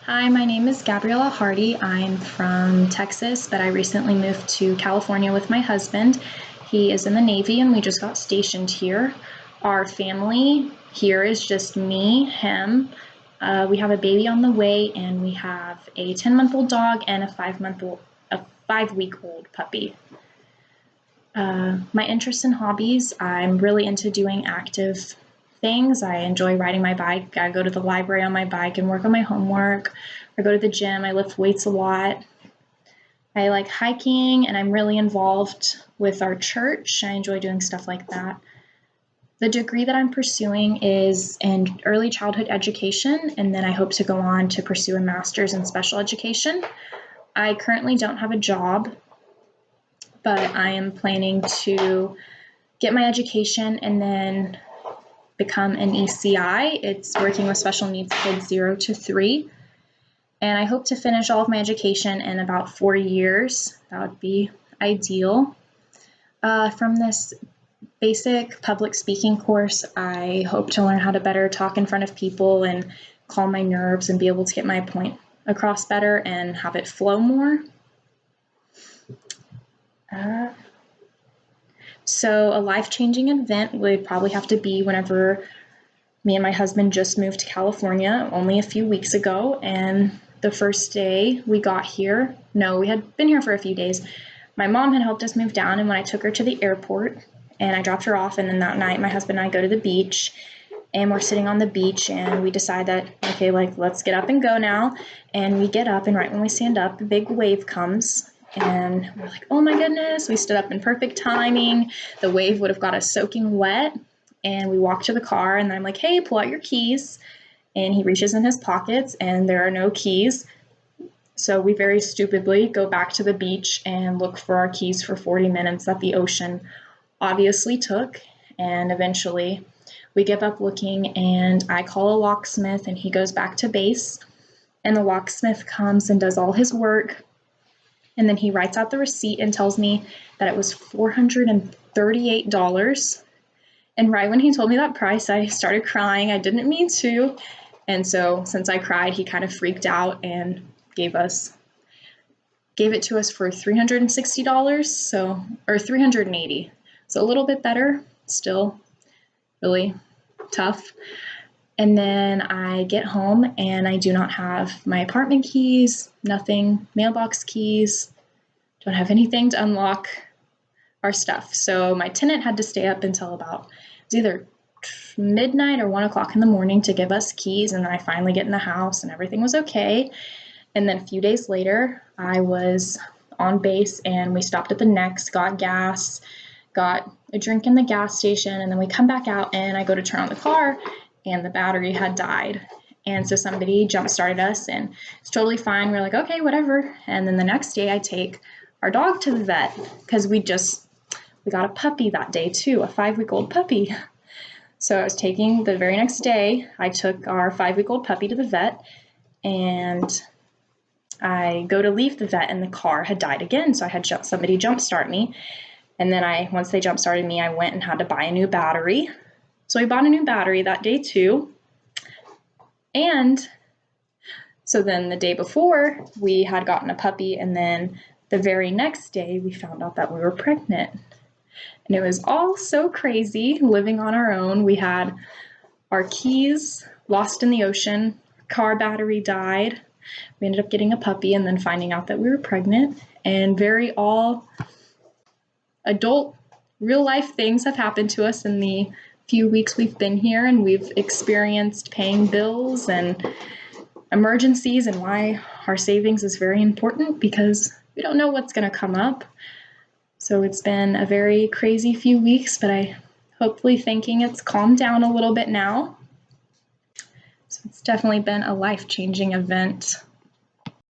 Hi, my name is Gabriella Hardy. I'm from Texas, but I recently moved to California with my husband. He is in the Navy and we just got stationed here. Our family here is just me, him. We have a baby on the way and we have a 10-month-old dog and a 5-week-old puppy. My interests and hobbies, I'm really into doing active things. I enjoy riding my bike. I go to the library on my bike and work on my homework. I go to the gym. I lift weights a lot. I like hiking and I'm really involved with our church. I enjoy doing stuff like that. The degree that I'm pursuing is in early childhood education, and then I hope to go on to pursue a master's in special education. I currently don't have a job, but I am planning to get my education and then become an ECI. It's working with special needs kids 0 to 3. And I hope to finish all of my education in about 4 years. That would be ideal. From this basic public speaking course, I hope to learn how to better talk in front of people and calm my nerves and be able to get my point across better and have it flow more. So a life-changing event would probably have to be whenever me and my husband just moved to California only a few weeks ago, and the first day we got here, no, we had been here for a few days. My mom had helped us move down, and when I took her to the airport and I dropped her off, and then that night my husband and I go to the beach, and we're sitting on the beach and we decide that, okay, like let's get up and go now. And we get up, and right when we stand up, a big wave comes. And we're like, oh my goodness, we stood up in perfect timing. The wave would have got us soaking wet. And we walk to the car, and I'm like, hey, pull out your keys. And he reaches in his pockets, and there are no keys. So we very stupidly go back to the beach and look for our keys for 40 minutes that the ocean obviously took. And eventually we give up looking, and I call a locksmith, and he goes back to base. And the locksmith comes and does all his work. And then he writes out the receipt and tells me that it was $438. And right when he told me that price, I started crying. I didn't mean to. And so since I cried, he kind of freaked out and gave it to us for $360, or $380. So a little bit better, still really tough. And then I get home and I do not have my apartment keys, nothing, mailbox keys, don't have anything to unlock our stuff. So my tenant had to stay up until about, it was either midnight or 1 o'clock in the morning to give us keys. And then I finally get in the house and everything was okay. And then a few days later, I was on base and we stopped at the Next, got gas, got a drink in the gas station, and then we come back out and I go to turn on the car and the battery had died. And so somebody jump started us and it's totally fine. We're like, okay, whatever. And then the next day I take our dog to the vet because we got a puppy that day too, a 5-week-old puppy. So I was taking the very next day, I took our 5-week-old puppy to the vet, and I go to leave the vet and the car had died again. So I had somebody jump start me. And then once they jump started me, I went and had to buy a new battery. So we bought a new battery that day too. And so then the day before we had gotten a puppy, and then the very next day we found out that we were pregnant. And it was all so crazy living on our own. We had our keys lost in the ocean, car battery died. We ended up getting a puppy and then finding out that we were pregnant, and very all adult real life things have happened to us in the few weeks we've been here, and we've experienced paying bills and emergencies, and why our savings is very important because we don't know what's going to come up. So it's been a very crazy few weeks, but I hopefully thinking it's calmed down a little bit now. So it's definitely been a life-changing event.